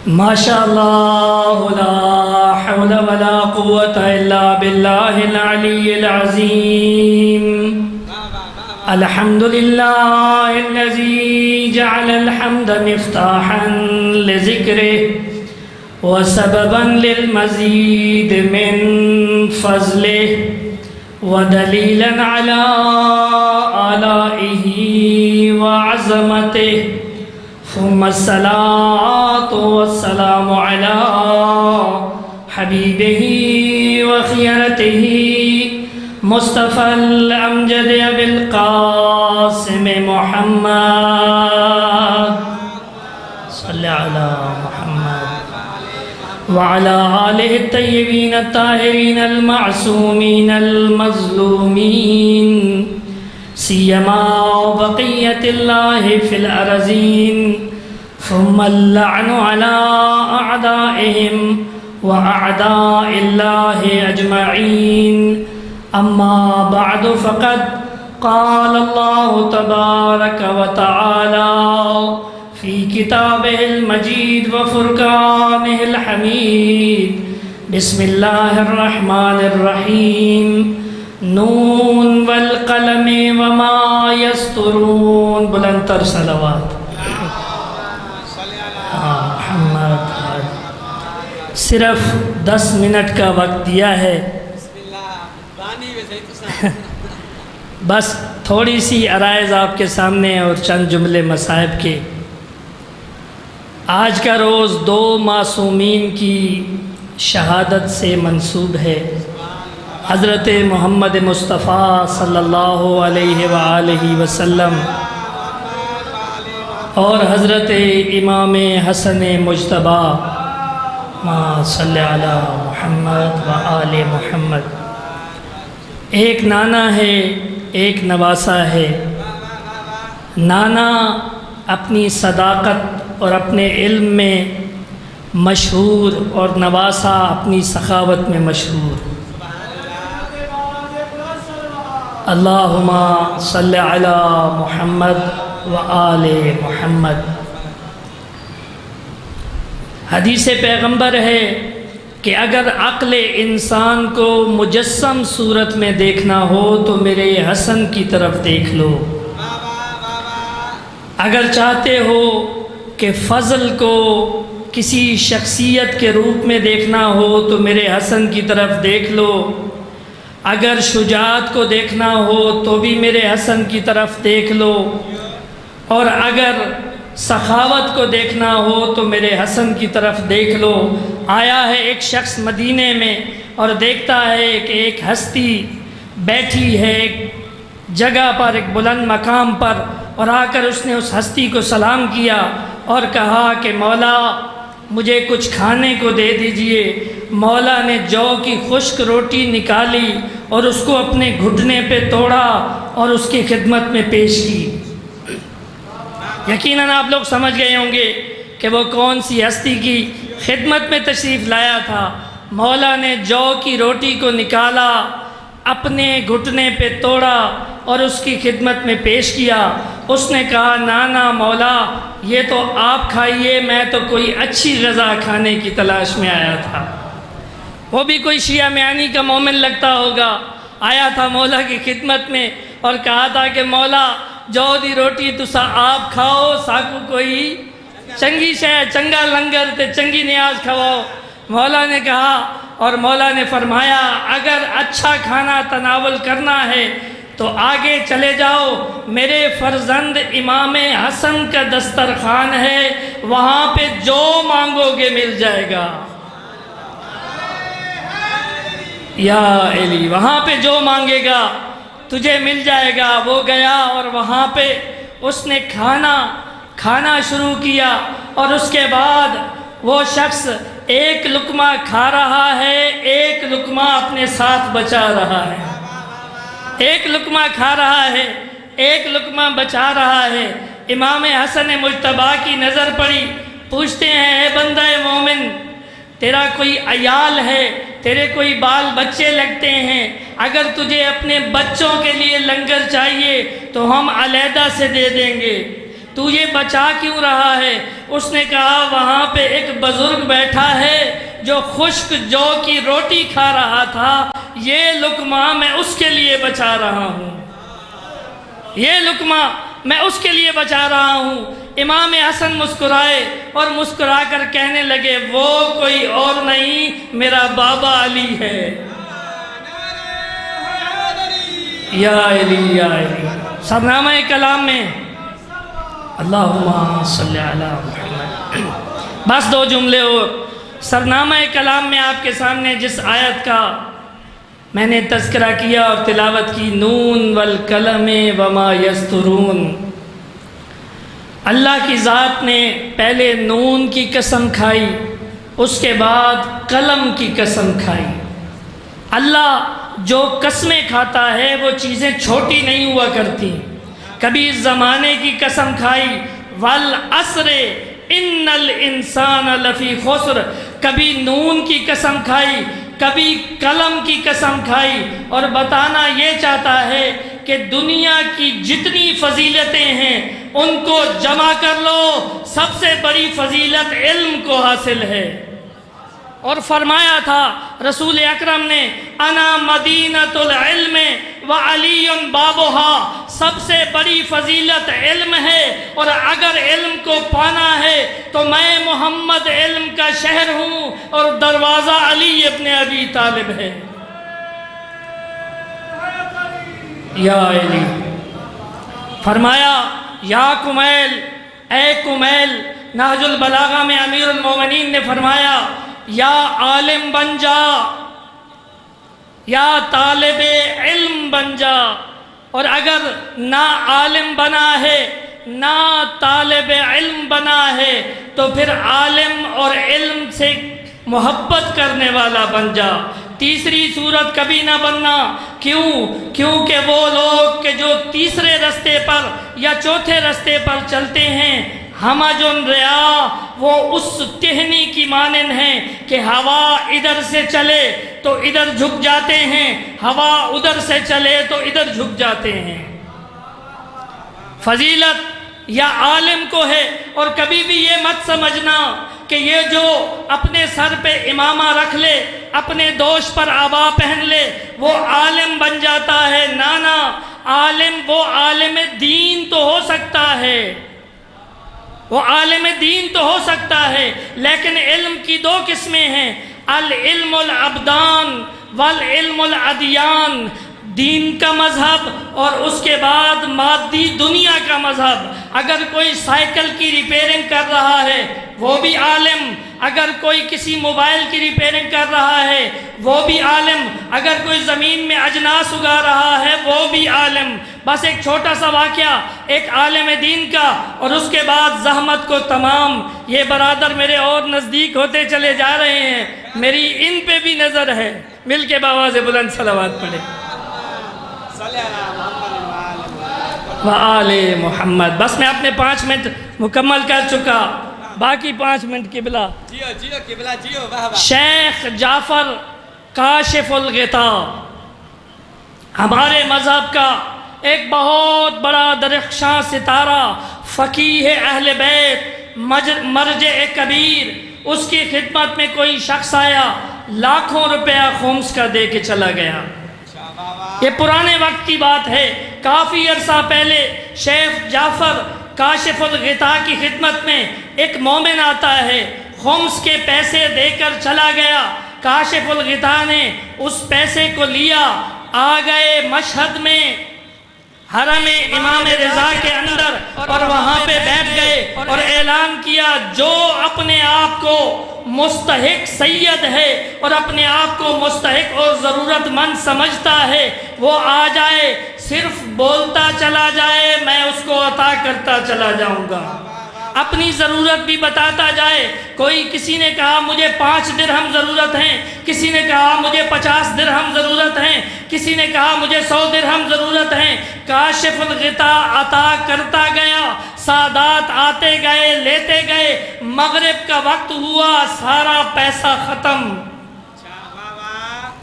ماشاء اللہ لا حول ولا قوة الا باللہ العلی العظیم الحمد للہ الذی جعل الحمد مفتاحا لذکرہ وسببا للمزید من فضلہ ودلیلا علی آلائہ وعظمتہ ثم الصلاة والسلام على حبيبه وخيرته مصطفى الأمجد بالقاسم محمد صلى على محمد وعلى آله الطيبين الطاهرين المعصومين المظلومين سيما بقية الله في الأرضين ثم اللعن على أعدائهم وأعداء الله أجمعين أما بعد فقد قال الله تبارك وتعالى في كتابه المجيد وفرقانه الحميد بسم الله الرحمن الرحيم نون والقلم وما يسطرون بلندتر صلوات محمد. صرف 10 منٹ کا وقت دیا ہے، بس تھوڑی سی عرائض آپ کے سامنے اور چند جملے مصائب کے. آج کا روز 2 معصومین کی شہادت سے منسوب ہے، حضرت محمد مصطفیٰ صلی اللہ علیہ وآلہ وسلم اور حضرت امام حسن مجتبی صلی علی محمد وآل محمد. ایک نانا ہے، ایک نواسا ہے. نانا اپنی صداقت اور اپنے علم میں مشہور اور نواسا اپنی سخاوت میں مشہور. اللہم صلی علی محمد وآل محمد. حدیث پیغمبر ہے کہ اگر عقل انسان کو مجسم صورت میں دیکھنا ہو تو میرے حسن کی طرف دیکھ لو. اگر چاہتے ہو کہ فضل کو کسی شخصیت کے روپ میں دیکھنا ہو تو میرے حسن کی طرف دیکھ لو. اگر شجاعت کو دیکھنا ہو تو بھی میرے حسن کی طرف دیکھ لو، اور اگر سخاوت کو دیکھنا ہو تو میرے حسن کی طرف دیکھ لو. آیا ہے ایک شخص مدینے میں اور دیکھتا ہے کہ ایک ہستی بیٹھی ہے ایک جگہ پر، ایک بلند مقام پر، اور آ کر اس نے اس ہستی کو سلام کیا اور کہا کہ مولا مجھے کچھ کھانے کو دے دیجئے. مولا نے جو کی خشک روٹی نکالی اور اس کو اپنے گھٹنے پہ توڑا اور اس کی خدمت میں پیش کی. یقیناً آپ لوگ سمجھ گئے ہوں گے کہ وہ کون سی ہستی کی خدمت میں تشریف لایا تھا. مولا نے جو کی روٹی کو نکالا، اپنے گھٹنے پہ توڑا اور اس کی خدمت میں پیش کیا. اس نے کہا نانا مولا یہ تو آپ کھائیے، میں تو کوئی اچھی غذا کھانے کی تلاش میں آیا تھا. وہ بھی کوئی شیعہ میانی کا مومن لگتا ہوگا، آیا تھا مولا کی خدمت میں اور کہا تھا کہ مولا جو دی روٹی تسا آپ کھاؤ، ساکو کوئی چنگی شے چنگا لنگر تے چنگی نیاز کھواؤ. مولا نے کہا اور مولا نے فرمایا اگر اچھا کھانا تناول کرنا ہے تو آگے چلے جاؤ، میرے فرزند امام حسن کا دسترخوان ہے، وہاں پہ جو مانگو گے مل جائے گا. یا علی وہاں پہ جو مانگے گا تجھے مل جائے گا. وہ گیا اور وہاں پہ اس نے کھانا شروع کیا اور اس کے بعد وہ شخص ایک لقمہ کھا رہا ہے، ایک لقمہ اپنے ساتھ بچا رہا ہے. ایک لقمہ کھا رہا ہے، ایک لقمہ بچا رہا ہے. امام حسن مجتبی کی نظر پڑی، پوچھتے ہیں اے بندہ مومن تیرا کوئی عیال ہے، تیرے کوئی بال بچے لگتے ہیں، اگر تجھے اپنے بچوں کے لیے لنگر چاہیے تو ہم علیحدہ سے دے دیں گے، تو یہ بچا کیوں رہا ہے؟ اس نے کہا وہاں پہ ایک بزرگ بیٹھا ہے جو خشک جو کی روٹی کھا رہا تھا، یہ لقمہ میں اس کے لیے بچا رہا ہوں، یہ لقمہ میں اس کے لیے بچا رہا ہوں۔ امام حسن مسکرائے اور مسکرا کر کہنے لگے وہ کوئی اور نہیں، میرا بابا علی ہے۔ یا علی یا علی۔ سرنامہ کلام میں اللہم صلی علی محمد، بس دو جملے اور۔ سرنامہ کلام میں آپ کے سامنے جس آیت کا میں نے تذکرہ کیا اور تلاوت کی، نون والقلم وما یسطرون، اللہ کی ذات نے پہلے نون کی قسم کھائی، اس کے بعد قلم کی قسم کھائی۔ اللہ جو قسمیں کھاتا ہے وہ چیزیں چھوٹی نہیں ہوا کرتی۔ کبھی زمانے کی قسم کھائی، والعصر ان الانسان لفی خسر، کبھی نون کی قسم کھائی، کبھی قلم کی قسم کھائی، اور بتانا یہ چاہتا ہے کہ دنیا کی جتنی فضیلتیں ہیں ان کو جمع کر لو، سب سے بڑی فضیلت علم کو حاصل ہے۔ اور فرمایا تھا رسول اکرم نے، انا مدینۃ العلم وعلی بابھا، سب سے بڑی فضیلت علم ہے، اور اگر علم کو پانا ہے تو میں محمد علم کا شہر ہوں، اور دروازہ علی ابن ابی طالب ہے۔ یا علی، فرمایا یا کمیل، اے کمیل، نہج البلاغہ میں امیر المومنین نے فرمایا یا عالم بن جا، یا طالب علم بن جا، اور اگر نہ عالم بنا ہے نہ طالب علم بنا ہے تو پھر عالم اور علم سے محبت کرنے والا بن جا۔ تیسری صورت کبھی نہ بننا، کیونکہ وہ لوگ کہ جو تیسرے رستے پر یا چوتھے رستے پر چلتے ہیں، ہمجن ریا، وہ اس ٹہنی کی مانند ہیں کہ ہوا ادھر سے چلے تو ادھر جھک جاتے ہیں، ہوا ادھر سے چلے تو ادھر جھک جاتے ہیں۔ فضیلت یا عالم کو ہے، اور کبھی بھی یہ مت سمجھنا کہ یہ جو اپنے سر پہ امامہ رکھ لے، اپنے دوش پر عبا پہن لے، وہ عالم بن جاتا ہے۔ نانا، عالم وہ عالم دین تو ہو سکتا ہے، وہ عالم دین تو ہو سکتا ہے، لیکن علم کی دو قسمیں ہیں، العلم الابدان والعلم الادیان، دین کا مذہب اور اس کے بعد مادی دنیا کا مذہب۔ اگر کوئی سائیکل کی ریپیرنگ کر رہا ہے وہ بھی عالم، اگر کوئی کسی موبائل کی ریپیرنگ کر رہا ہے وہ بھی عالم، اگر کوئی زمین میں اجناس اگا رہا ہے وہ بھی عالم۔ بس ایک چھوٹا سا واقعہ ایک عالم دین کا، اور اس کے بعد زحمت کو تمام۔ یہ برادر میرے اور نزدیک ہوتے چلے جا رہے ہیں، میری ان پہ بھی نظر ہے، مل کے بآواز بلند صلوات پڑھے وآل محمد۔ بس میں اپنے 5 منٹ مکمل کر چکا، باقی 5 منٹ قبلہ۔ شیخ جعفر کاشف الغطاء ہمارے مذہب کا ایک بہت بڑا درخشاں ستارہ، فقیہ اہل بیت، مرجع کبیر، اس کی خدمت میں کوئی شخص آیا، لاکھوں روپیہ خمس کا دے کے چلا گیا۔ یہ پرانے وقت کی بات ہے، کافی عرصہ پہلے شیخ جعفر کاشف الغطاء کی خدمت میں ایک مومن آتا ہے، خمس کے پیسے دے کر چلا گیا۔ کاشف الغطاء نے اس پیسے کو لیا، آ گئے مشہد میں، حرم امام رضا کے اندر، اور وہاں پہ بیٹھ گئے اور اعلان کیا جو اپنے آپ کو مستحق سید ہے اور اپنے آپ کو مستحق اور ضرورت مند سمجھتا ہے وہ آ جائے، صرف بولتا چلا جائے، میں اس کو عطا کرتا چلا جاؤں گا، اپنی ضرورت بھی بتاتا جائے۔ کوئی کسی نے کہا مجھے 5 درہم ضرورت ہیں، کسی نے کہا مجھے 50 درہم ضرورت ہیں، کسی نے کہا مجھے 100 درہم ضرورت ہیں۔ کاشف الغطاء عطا کرتا گیا، سادات آتے گئے لیتے گئے، مغرب کا وقت ہوا، سارا پیسہ ختم،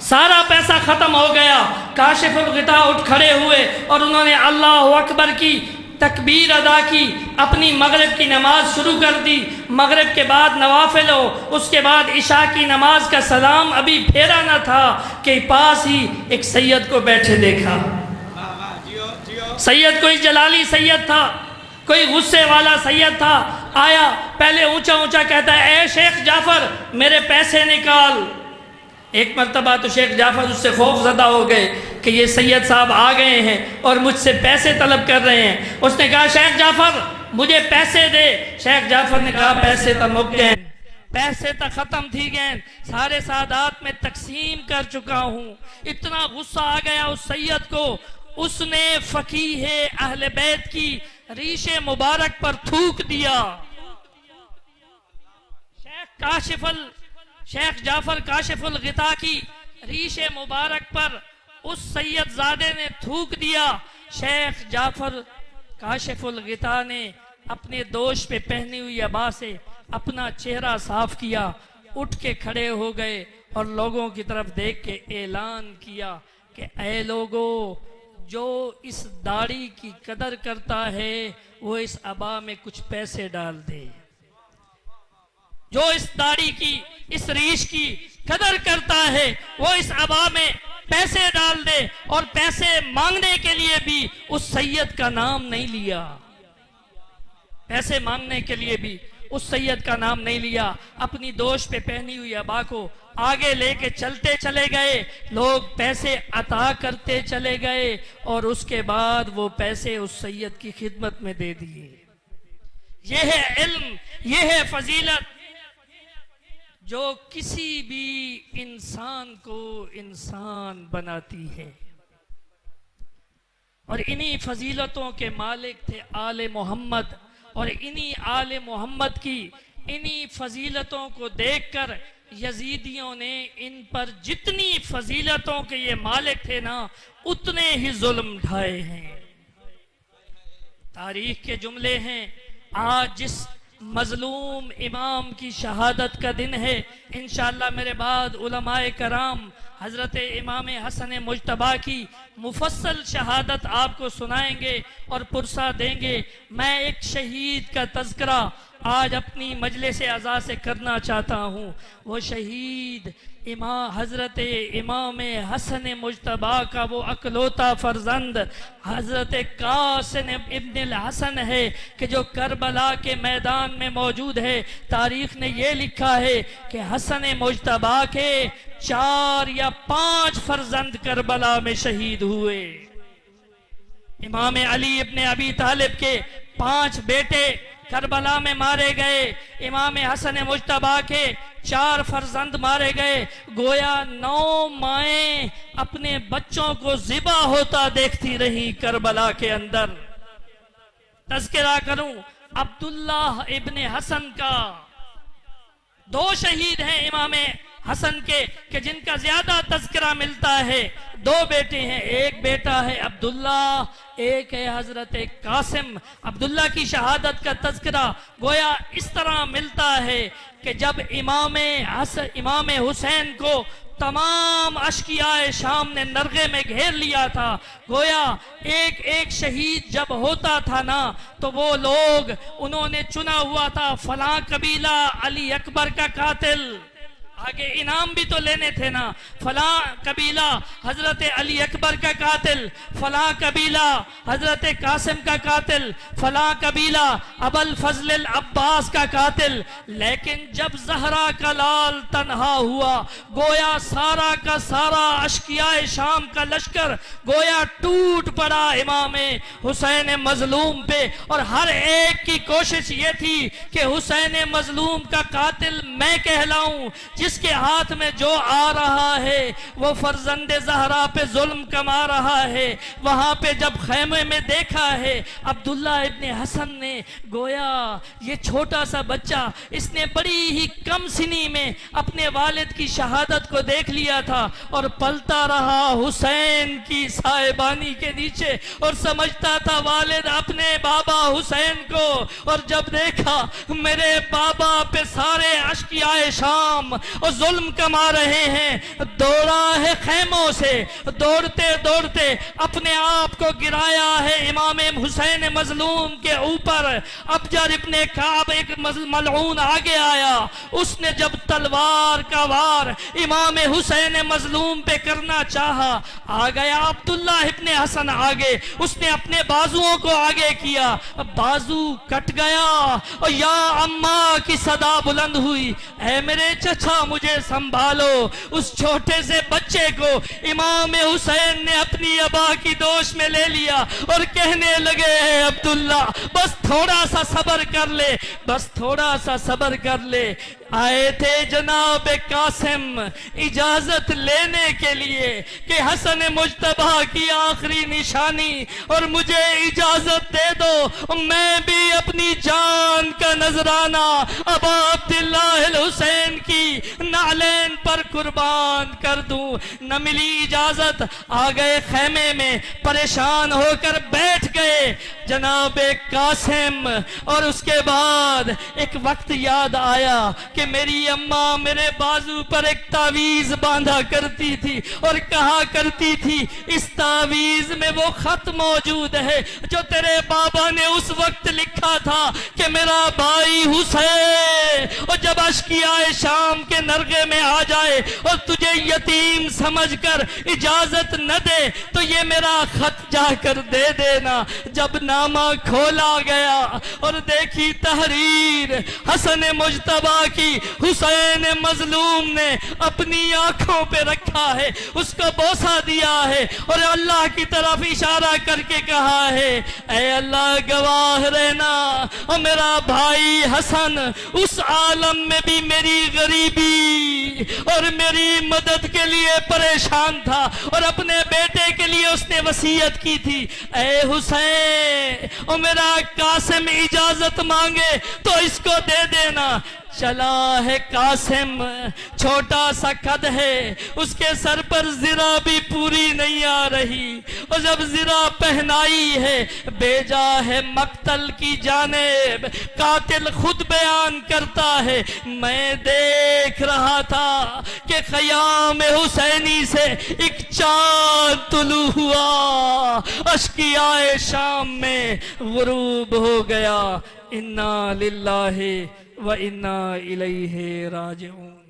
سارا پیسہ ختم ہو گیا۔ کاشف الغطاء اٹھ کھڑے ہوئے اور انہوں نے اللہ اکبر کی تکبیر ادا کی، اپنی مغرب کی نماز شروع کر دی، مغرب کے بعد نوافل ہو، اس کے بعد عشاء کی نماز کا سلام ابھی پھیرا نہ تھا کہ پاس ہی ایک سید کو بیٹھے دیکھا۔ سید کوئی جلالی سید تھا، کوئی غصے والا سید تھا، آیا پہلے اونچا اونچا کہتا ہے اے شیخ جعفر میرے پیسے نکال۔ ایک مرتبہ تو شیخ جعفر اس سے خوف زدہ ہو گئے کہ یہ سید صاحب آ گئے ہیں اور مجھ سے پیسے طلب کر رہے ہیں۔ اس نے کہا شیخ جعفر مجھے پیسے دے۔ شیخ جعفر نے کہا پیسے تو مک گئے، پیسے تو ختم تھی گئے، سارے سادات میں تقسیم کر چکا ہوں۔ اتنا غصہ آ گیا اس سید کو، اس نے فقیہ اہل بیت کی ریش مبارک پر تھوک دیا۔ شیخ جعفر کاشف الغطا کی ریش مبارک پر اس سید زادے نے تھوک دیا۔ شیخ جعفر کاشف الغطا نے اپنے دوش پہ پہنی ہوئی عبا سے اپنا چہرہ صاف کیا، اٹھ کے کھڑے ہو گئے اور لوگوں کی طرف دیکھ کے اعلان کیا کہ اے لوگو، جو اس داڑھی کی قدر کرتا ہے وہ اس عبا میں کچھ پیسے ڈال دے۔ جو اس داڑھی کی، اس ریش کی قدر کرتا ہے وہ اس عبا میں پیسے ڈال دے۔ اور پیسے مانگنے کے لیے بھی اس سید کا نام نہیں لیا، پیسے مانگنے کے لیے بھی اس سید کا نام نہیں لیا، اپنی دوش پہ پہنی ہوئی عبا کو آگے لے کے چلتے چلے گئے، لوگ پیسے عطا کرتے چلے گئے اور اس کے بعد وہ پیسے اس سید کی خدمت میں دے دیے۔ یہ ہے علم، یہ ہے فضیلت جو کسی بھی انسان کو انسان بناتی ہے۔ اور انہی فضیلتوں کے مالک تھے آل محمد، اور انہی آل محمد کی انہی فضیلتوں کو دیکھ کر یزیدیوں نے ان پر جتنی فضیلتوں کے یہ مالک تھے نا اتنے ہی ظلم ڈھائے ہیں۔ تاریخ کے جملے ہیں، آج جس مظلوم امام کی شہادت کا دن ہے، انشاءاللہ میرے بعد علماء کرام حضرت امام حسن مجتبیٰ کی مفصل شہادت آپ کو سنائیں گے اور پرسہ دیں گے۔ میں ایک شہید کا تذکرہ آج اپنی مجلس عزا سے کرنا چاہتا ہوں۔ وہ شہید حضرت امام حسن مجتبیٰ کا وہ اکلوتا فرزند حضرت قاسم ابن الحسن ہے کہ جو کربلا کے میدان میں موجود ہے۔ تاریخ نے یہ لکھا ہے کہ حسن مجتبیٰ کے 4 یا 5 فرزند کربلا میں شہید ہوئے۔ امام علی ابن ابی طالب کے 5 بیٹے کربلا میں مارے گئے، امام حسن مجتبیٰ کے 4 فرزند مارے گئے۔ گویا 9 مائیں اپنے بچوں کو ذبح ہوتا دیکھتی رہی کربلا کے اندر۔ تذکرہ کروں عبداللہ ابن حسن کا، 2 شہید ہیں امام حسن کے کہ جن کا زیادہ تذکرہ ملتا ہے، 2 بیٹے ہیں، ایک بیٹا ہے عبداللہ، ایک ہے حضرت قاسم۔ عبداللہ کی شہادت کا تذکرہ گویا اس طرح ملتا ہے کہ جب امام حسین کو تمام اشقیاء شام نے نرغے میں گھیر لیا تھا، گویا ایک ایک شہید جب ہوتا تھا نا تو وہ لوگ انہوں نے چنا ہوا تھا فلاں قبیلہ علی اکبر کا قاتل، آگے انعام بھی تو لینے تھے نا، فلاں قبیلہ حضرت علی اکبر کا قاتل، فلاں قبیلہ حضرت قاسم کا قاتل، فلاں قبیلہ ابو الفضل العباس کا قاتل۔ لیکن جب زہرا کا لال تنہا ہوا، گویا سارا کا سارا اشقیاء شام کا لشکر گویا ٹوٹ پڑا امام حسین مظلوم پہ، اور ہر ایک کی کوشش یہ تھی کہ حسین مظلوم کا قاتل میں کہلاؤں، جس کے ہاتھ میں جو آ رہا ہے وہ فرزند زہرا پہ ظلم کما رہا ہے۔ وہاں پہ جب خیمے میں دیکھا ہے عبداللہ ابن حسن نے، گویا یہ چھوٹا سا بچہ، اس نے بڑی ہی کم سنی میں اپنے والد کی شہادت کو دیکھ لیا تھا اور پلتا رہا حسین کی سائبانی کے نیچے اور سمجھتا تھا والد اپنے بابا حسین کو، اور جب دیکھا میرے بابا پہ سارے اشقیاء شام اور ظلم کما رہے ہیں، دوڑا ہے خیموں سے، دوڑتے دوڑتے اپنے آپ کو گرایا ہے امام حسین مظلوم کے اوپر۔ ابجر ابن کعب ایک ملعون آگے آیا، اس نے جب تلوار کا وار امام حسین مظلوم پہ کرنا چاہا، آ گیا عبداللہ ابن حسن آگے، اس نے اپنے بازوؤں کو آگے کیا، بازو کٹ گیا اور یا اماں کی صدا بلند ہوئی، اے میرے چچا مجھے سنبھالو۔ اس چھوٹے سے بچے کو امام حسین نے اپنی ابا کی دوش میں لے لیا اور کہنے لگے، اے عبداللہ بس تھوڑا سا صبر کر لے، بس تھوڑا سا صبر کر لے۔ آئے تھے جناب قاسم اجازت لینے کے لیے کہ حسن مجتبیٰ کی آخری نشانی اور مجھے اجازت دے دو، میں بھی اپنی جان کا نذرانہ ابا عبداللہ الحسین کی نعلین پر قربان کر دوں۔ نہ ملی اجازت، آ گئے خیمے میں، پریشان ہو کر بیٹھ گئے جناب قاسم۔ اور اس کے بعد ایک وقت یاد آیا کہ میری اماں میرے بازو پر ایک تعویذ باندھا کرتی تھی اور کہا کرتی تھی اس تعویذ میں وہ خط موجود ہے جو تیرے بابا نے اس وقت لکھا تھا کہ میرا بھائی حسین اور جب اشکیائے شام کے نرغے میں آ جائے اور تجھے یتیم سمجھ کر اجازت نہ دے تو یہ میرا خط جا کر دے دینا۔ جب نامہ کھولا گیا اور دیکھی تحریر حسن مجتبیٰ کی، حسین مظلوم نے اپنی آنکھوں پہ رکھا ہے، اس کو بوسہ دیا ہے اور اللہ کی طرف اشارہ کر کے کہا ہے، اے اللہ گواہ رہنا اور میرا بھائی حسن اس عالم میں بھی میری غریبی اور میری مدد کے لیے پریشان تھا اور اپنے بیٹے کے لیے اس نے وصیت کی تھی، اے حسین اور میرا قاسم اجازت مانگے تو اس کو دے دینا۔ چلا ہے قاسم، چھوٹا سا قد ہے، اس کے سر پر زرہ بھی پوری نہیں آ رہی، اور جب زرہ پہنائی ہے بھیجا ہے مقتل کی جانب۔ قاتل خود بیان کرتا ہے، میں دیکھ رہا تھا کہ خیام حسینی سے ایک چاند طلوع ہوا، اشکیائے شام میں غروب ہو گیا۔ انا للہ وَإِنَّا إِلَيْهِ رَاجِعُونَ۔